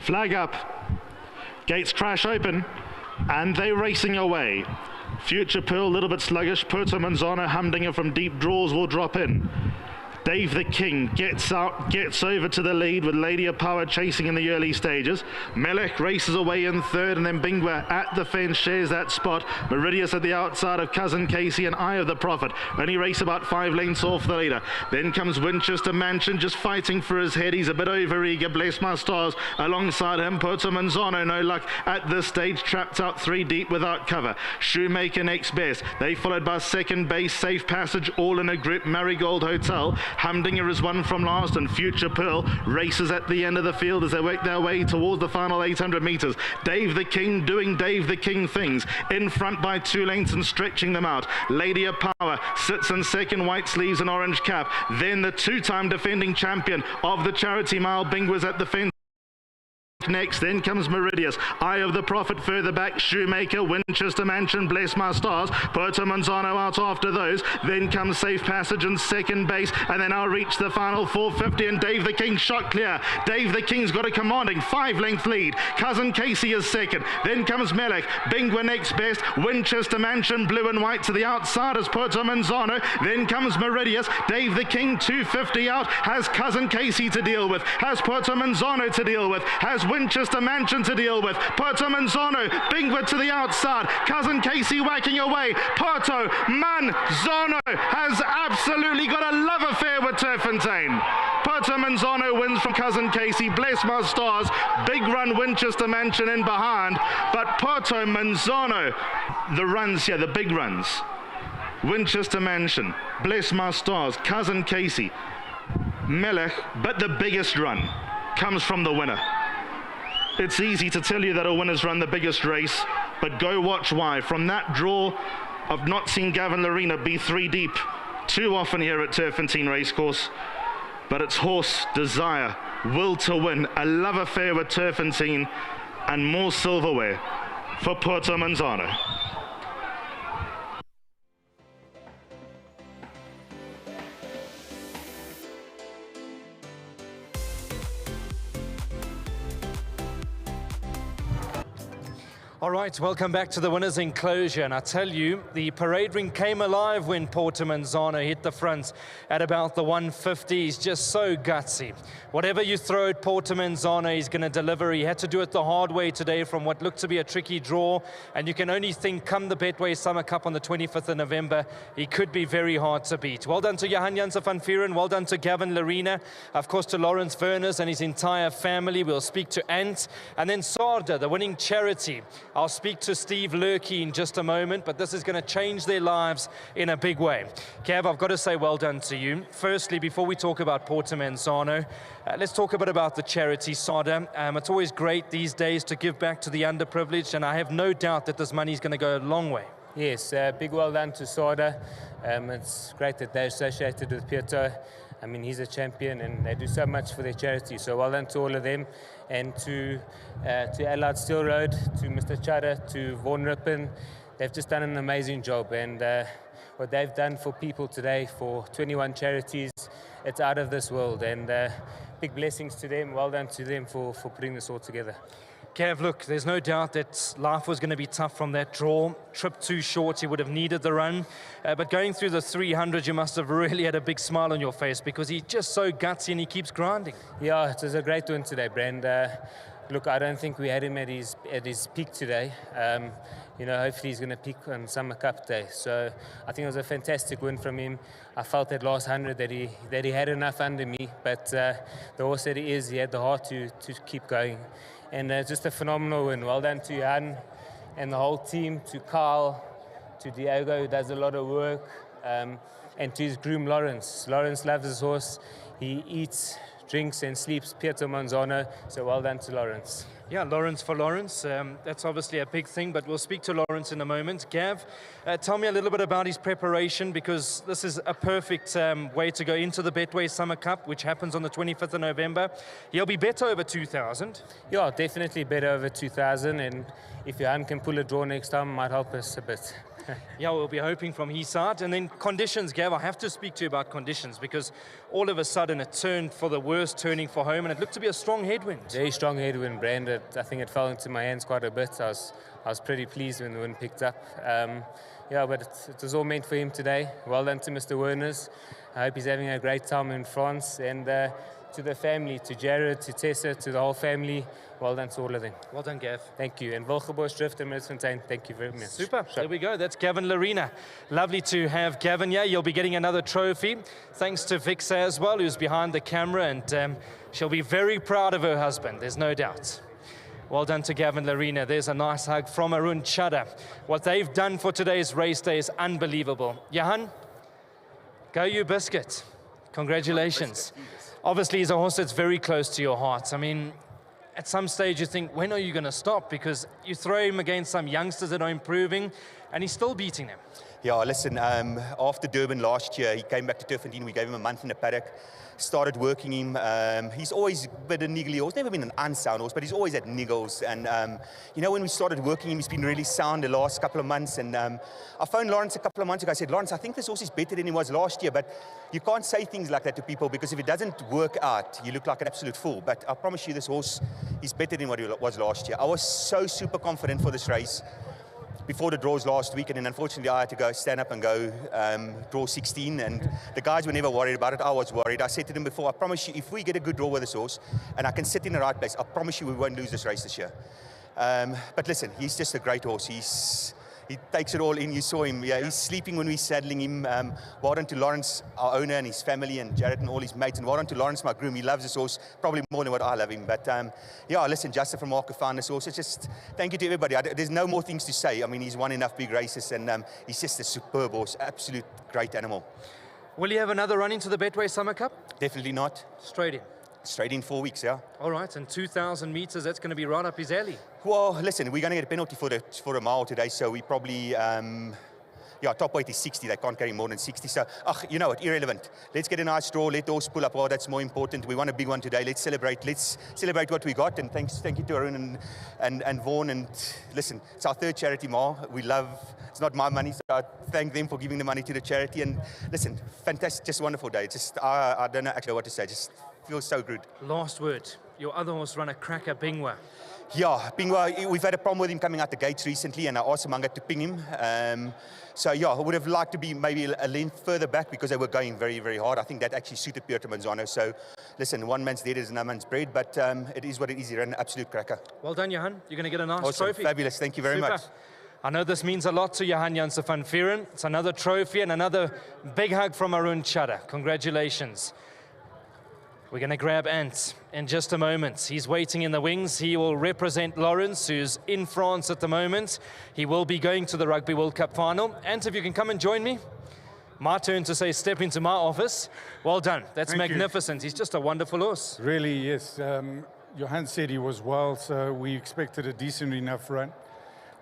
Flag up. Gates crash open, and they're racing away. Future Pearl, a little bit sluggish. Puerto Manzano, Humdinger from deep draws will drop in. Dave the King gets out, gets over to the lead with Lady of Power chasing in the early stages. Melech races away in third, and then Bingwa at the fence shares that spot. Meridius at the outside of Cousin Casey and Eye of the Prophet. Only race about 5 lengths off the leader. Then comes Winchester Mansion just fighting for his head. He's a bit over eager. Bless My Stars alongside him. Puerto Manzano, no luck at this stage, trapped out 3 deep without cover. Shoemaker next best. They followed by second base, Safe Passage, all in a grip. Marigold Hotel. Humdinger is one from last, and Future Pearl races at the end of the field as they work their way towards the final 800 meters. Dave the King doing Dave the King things. In front by 2 lengths and stretching them out. Lady of Power sits in second, white sleeves and orange cap. Then the 2-time defending champion of the Charity Mile, Bingwa's at the fence. Next, then comes Meridius, Eye of the Prophet further back, Shoemaker, Winchester Mansion, Bless My Stars, Puerto Manzano out after those. Then comes Safe Passage in second base, and then I'll reach the final 450, and Dave the King shot clear. Dave the King's got a commanding 5-length lead. Cousin Casey is second. Then comes Melech, Bingwa next best, Winchester Mansion, blue and white to the outside as Puerto Manzano. Then comes Meridius, Dave the King 250 out, has Cousin Casey to deal with, has Puerto Manzano to deal with, has Winchester Mansion to deal with. Puerto Manzano, Bingwa to the outside. Cousin Casey whacking away. Puerto Manzano has absolutely got a love affair with Turffontein. Puerto Manzano wins from Cousin Casey. Bless My Stars. Big run Winchester Mansion in behind. But Puerto Manzano, the runs here, the big runs. Winchester Mansion, Bless My Stars, Cousin Casey, Melech, but the biggest run comes from the winner. It's easy to tell you that a winner's run the biggest race, but go watch why. From that draw, I've not seen Gavin Larena be 3 deep too often here at Turffontein Racecourse, but it's horse, desire, will to win, a love affair with Turffontein, and more silverware for Puerto Manzano. All right, welcome back to the winner's enclosure. And I tell you, the parade ring came alive when Puerto Manzano hit the front at about the 150. He's just so gutsy. Whatever you throw at Puerto Manzano, he's going to deliver. He had to do it the hard way today from what looked to be a tricky draw. And you can only think, come the Betway Summer Cup on the 25th of November, he could be very hard to beat. Well done to Johan Janse van Vuren. Well done to Gavin Larena. Of course, to Lawrence Verners and his entire family. We'll speak to Ant. And then Sarda, the winning charity. I'll speak to Steve Lurkey in just a moment, but this is going to change their lives in a big way. Cav, I've got to say well done to you. Firstly, before we talk about Puerto Manzano, let's talk a bit about the charity, Sada. It's always great these days to give back to the underprivileged, and I have no doubt that this money is going to go a long way. Yes, big well done to Sada. It's great that they're associated with Puerto. I mean, he's a champion and they do so much for their charity. So well done to all of them. And to Allard Steel Road, to Mr. Chada, to Vaughan Rippon. They've just done an amazing job. And what they've done for people today, for 21 charities, it's out of this world. And big blessings to them. Well done to them for putting this all together. Kev, look, there's no doubt that life was going to be tough from that draw. Trip too short, he would have needed the run. But going through the 300, you must have really had a big smile on your face because he's just so gutsy and he keeps grinding. Yeah, it was a great win today, Brand. Look, I don't think we had him at his peak today. You know, hopefully he's going to peak on Summer Cup Day. So I think it was a fantastic win from him. I felt that last 100 that he had enough under me, but the horse that he is, he had the heart to keep going. And just a phenomenal win. Well done to Jan and the whole team, to Carl, to Diego, who does a lot of work, and to his groom, Lawrence. Lawrence loves his horse. He eats, drinks, and sleeps Puerto Manzano. So well done to Lawrence. Yeah, Lawrence for Lawrence. That's obviously a big thing, but we'll speak to Lawrence in a moment. Gav, tell me a little bit about his preparation, because this is a perfect way to go into the Betway Summer Cup, which happens on the 25th of November. He'll be better over 2,000. Yeah, definitely better over 2,000. And if Johan can pull a draw next time, it might help us a bit. Yeah, we'll be hoping from his side. And then conditions, Gav, I have to speak to you about conditions because all of a sudden it turned for the worst, turning for home, and it looked to be a strong headwind. Very strong headwind, Brand. I think it fell into my hands quite a bit. I was pretty pleased when the wind picked up. Yeah, but it was all meant for him today. Well done to Mr. Werners. I hope he's having a great time in France. And to the family, to Jared, to Tessa, to the whole family, well done to all of them. Well done, Gav. Thank you. And Wilgeborst, Drift and Turffontein, thank you very much. Super. There we go. That's Gavin Larena. Lovely to have Gavin here. You'll be getting another trophy. Thanks to Vixa as well, who's behind the camera, and she'll be very proud of her husband, there's no doubt. Well done to Gavin Larena. There's a nice hug from Arun Chadha. What they've done for today's race day is unbelievable. Johan, go you Biscuit. Congratulations. Obviously, he's a horse that's very close to your heart. I mean, at some stage you think, when are you going to stop? Because you throw him against some youngsters that are improving, and he's still beating them. Yeah, listen, after Durban last year, he came back to Turffontein. We gave him a month in the paddock, started working him. He's always been a niggly horse, never been an unsound horse, but he's always had niggles. And, you know, when we started working him, he's been really sound the last couple of months. And I phoned Lawrence a couple of months ago. I said, Lawrence, I think this horse is better than he was last year, but you can't say things like that to people because if it doesn't work out, you look like an absolute fool. But I promise you, this horse is better than what he was last year. I was so super confident for this race before the draws last week, and then unfortunately I had to go stand up and go draw 16, and the guys were never worried about it. I was worried. I said to them before, I promise you, if we get a good draw with this horse and I can sit in the right place, I promise you we won't lose this race this year. But listen, he's just a great horse. He takes it all in. You saw him. Yeah, he's sleeping when we're saddling him. Well done to Lawrence, our owner, and his family, and Jared and all his mates. And well done to Lawrence, my groom. He loves this horse probably more than what I love him. But yeah, listen, Justin from Marker found this horse. It's just thank you to everybody. There's no more things to say. I mean, he's won enough big races, and he's just a superb horse. Absolute great animal. Will you have another run into the Betway Summer Cup? Definitely not. Straight in. Straight in 4 weeks, yeah. All right, and 2,000 meters, that's going to be right up his alley. Well, listen, we're going to get a penalty for a mile today, so we probably, yeah, top weight is 60. They can't carry more than 60. So, you know what, irrelevant. Let's get a nice draw. Let the horse pull up. Oh, that's more important. We want a big one today. Let's celebrate. Let's celebrate what we got. And thank you to Arun and Vaughan. And listen, it's our third charity mile. We love. It's not my money, so I thank them for giving the money to the charity. And listen, fantastic, just a wonderful day. Just I don't know actually what to say. Just feels so good. Last word. Your other horse runner, Cracker Bingwa. Yeah, Bingwa, we've had a problem with him coming out the gates recently, and I asked Manga to ping him. So yeah, I would have liked to be maybe a length further back because they were going very, very hard. I think that actually suited Puerto Manzano. So listen, one man's dead is another man's bread, but it is what it is. You're an absolute cracker. Well done, Johan. You're going to get a nice awesome, trophy. Fabulous. Thank you very Super. much. I know this means a lot to Johan Janse van Vieren. It's another trophy and another big hug from Arun Chadha. Congratulations. We're going to grab Ant in just a moment. He's waiting in the wings. He will represent Lawrence, who's in France at the moment. He will be going to the Rugby World Cup final. Ant, if you can come and join me. My turn to say step into my office. Well done. That's Thank magnificent. you. He's just a wonderful horse. Really, yes. Johan said he was well, so we expected a decent enough run.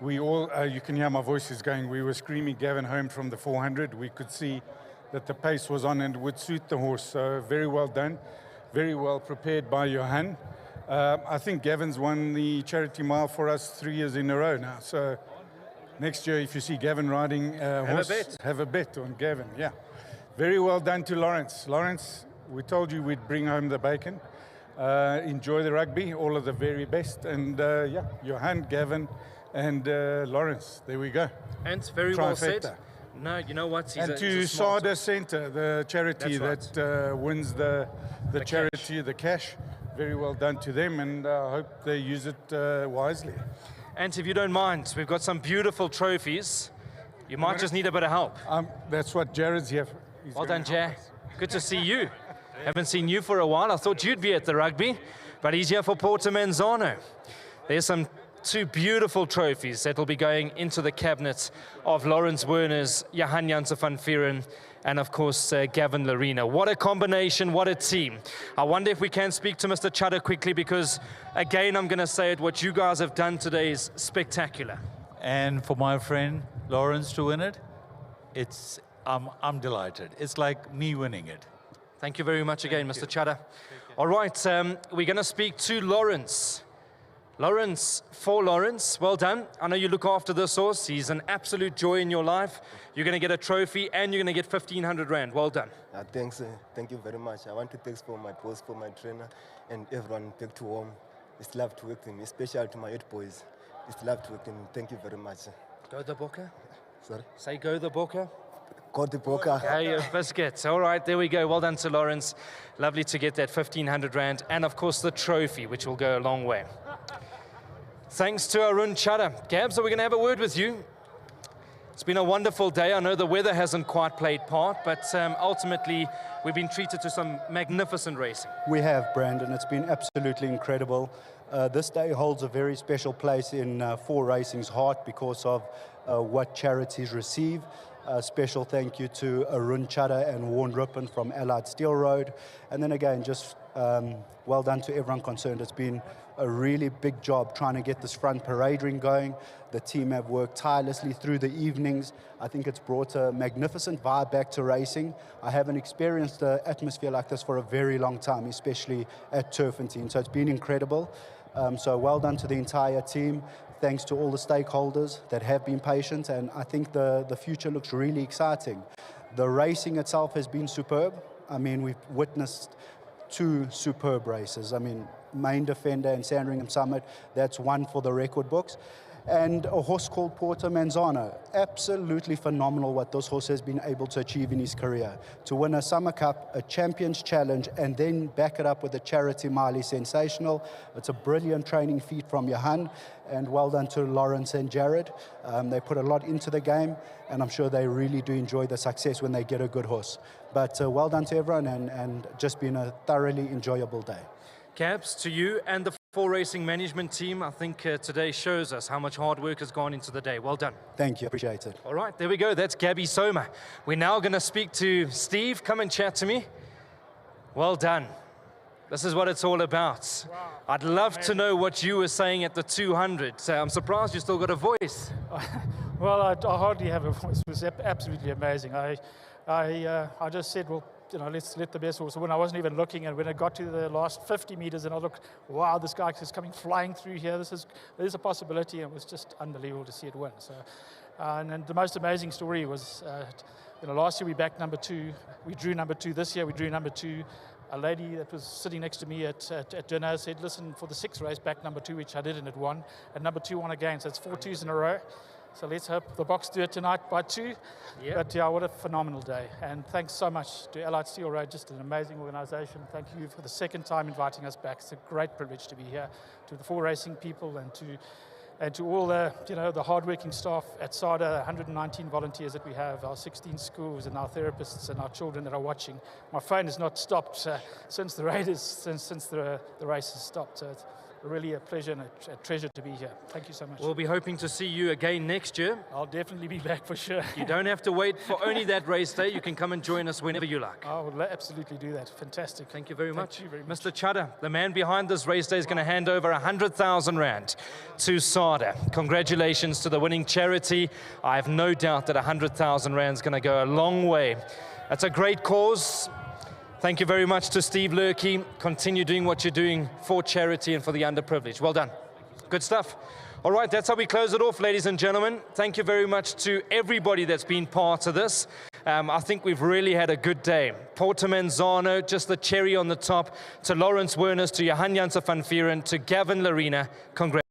We all, you can hear my voices going, we were screaming Gavin home from the 400. We could see that the pace was on and would suit the horse. So very well done. Very well prepared by Johan. I think Gavin's won the charity mile for us 3 years in a row now. So next year, if you see Gavin riding horse, have a bet on Gavin. Yeah. Very well done to Lawrence. Lawrence, we told you we'd bring home the bacon. Enjoy the rugby, all of the very best. And yeah, Johan, Gavin, and Lawrence. There we go. And very well said. No, you know what? And to Sada Centre, the charity that wins the charity, the cash. Very well done to them, and I hope they use it wisely. And if you don't mind, we've got some beautiful trophies. You might just need a bit of help. That's what Jared's here for. Well done, Jay. Good to see you. Haven't seen you for a while. I thought you'd be at the rugby, but he's here for Puerto Manzano. There's some two beautiful trophies that will be going into the cabinet of Lawrence Werners, Johan Janse van Vieren, and of course Gavin Larena. What a combination, what a team. I wonder if we can speak to Mr. Chadha quickly, because again, I'm going to say it, what you guys have done today is spectacular. And for my friend Lawrence to win it, I'm delighted. It's like me winning it. Thank you very much again, Mr. Chadha. All right, we're going to speak to Lawrence. Lawrence, for Lawrence, well done. I know you look after this horse. He's an absolute joy in your life. You're going to get a trophy and you're going to get 1,500 rand. Well done. Thanks. Thank you very much. I want to thank for my boss, for my trainer, and everyone back to home. It's love to work with me, especially to my 8 boys. It's love to work with me. Thank you very much. Go the Bokke. Sorry? Say go the Bokke. Got the poker. Hey, biscuits. All right, there we go. Well done to Lawrence. Lovely to get that 1,500 rand and, of course, the trophy, which will go a long way. Thanks to Arun Chadha. Gabs, are we going to have a word with you? It's been a wonderful day. I know the weather hasn't quite played part, but ultimately we've been treated to some magnificent racing. We have, Brandon. It's been absolutely incredible. This day holds a very special place in 4 Racing's heart because of what charities receive. A special thank you to Arun Chadha and Warren Rippon from Allied Steel Road. And then again, just well done to everyone concerned. It's been a really big job trying to get this front parade ring going. The team have worked tirelessly through the evenings. I think it's brought a magnificent vibe back to racing. I haven't experienced an atmosphere like this for a very long time, especially at Turffontein. So it's been incredible. So well done to the entire team. Thanks to all the stakeholders that have been patient, and I think the future looks really exciting. The racing itself has been superb. I mean, we've witnessed 2 superb races. I mean, Main Defender and Sandringham Summit, that's one for the record books. And a horse called Puerto Manzano. Absolutely phenomenal what this horse has been able to achieve in his career. To win a Summer Cup, a Champions Challenge, and then back it up with a charity mile is sensational. It's a brilliant training feat from Johan, and well done to Lawrence and Jared. They put a lot into the game, and I'm sure they really do enjoy the success when they get a good horse. But well done to everyone, and just been a thoroughly enjoyable day. Cabs, to you and the 4 Racing management team, I think today shows us how much hard work has gone into the day. Well done. Thank you, appreciate it. All right, there we go. That's Gabby Soma. We're now going to speak to Steve. Come and chat to me. Well done. This is what it's all about. Wow. I'd love to know what you were saying at the 200. So I'm surprised you still got a voice. Well, I hardly have a voice. It was absolutely amazing. I just said, well, you know, let's let the best horse win. I wasn't even looking, and when I got to the last 50 meters, and I looked, wow, this guy is coming flying through here. There's a possibility, and it was just unbelievable to see it win. So, and the most amazing story was, you know, last year we backed number 2. We drew number 2. This year we drew number 2. A lady that was sitting next to me at dinner said, listen, for the 6th race, back number 2, which I did, and it won. And number 2 won again, so it's 4 2s in a row. So let's hope the box do it tonight by 2. Yep. But yeah, what a phenomenal day. And thanks so much to Allied Steel Road, just an amazing organization. Thank you for the 2nd time inviting us back. It's a great privilege to be here. To the 4 Racing people and to all the, you know, the hardworking staff at SADA, 119 volunteers that we have, our 16 schools and our therapists and our children that are watching. My phone has not stopped since the race has stopped. So it's really a pleasure and a treasure to be here. Thank you so much. We'll be hoping to see you again next year. I'll definitely be back for sure. You don't have to wait for only that race day. You can come and join us whenever you like. I will absolutely do that. Fantastic. Thank you very much. Thank you very much. Mr. Chadha, the man behind this race day, is going to hand over 100,000 rand to SADA. Congratulations to the winning charity. I have no doubt that 100,000 rand is going to go a long way. That's a great cause. Thank you very much to Steve Lurkey. Continue doing what you're doing for charity and for the underprivileged. Well done. Good stuff. All right, that's how we close it off, ladies and gentlemen. Thank you very much to everybody that's been part of this. I think we've really had a good day. Puerto Manzano, just the cherry on the top. To Lawrence Werners, to Johan Janse van Vieren, to Gavin Larina, congratulations.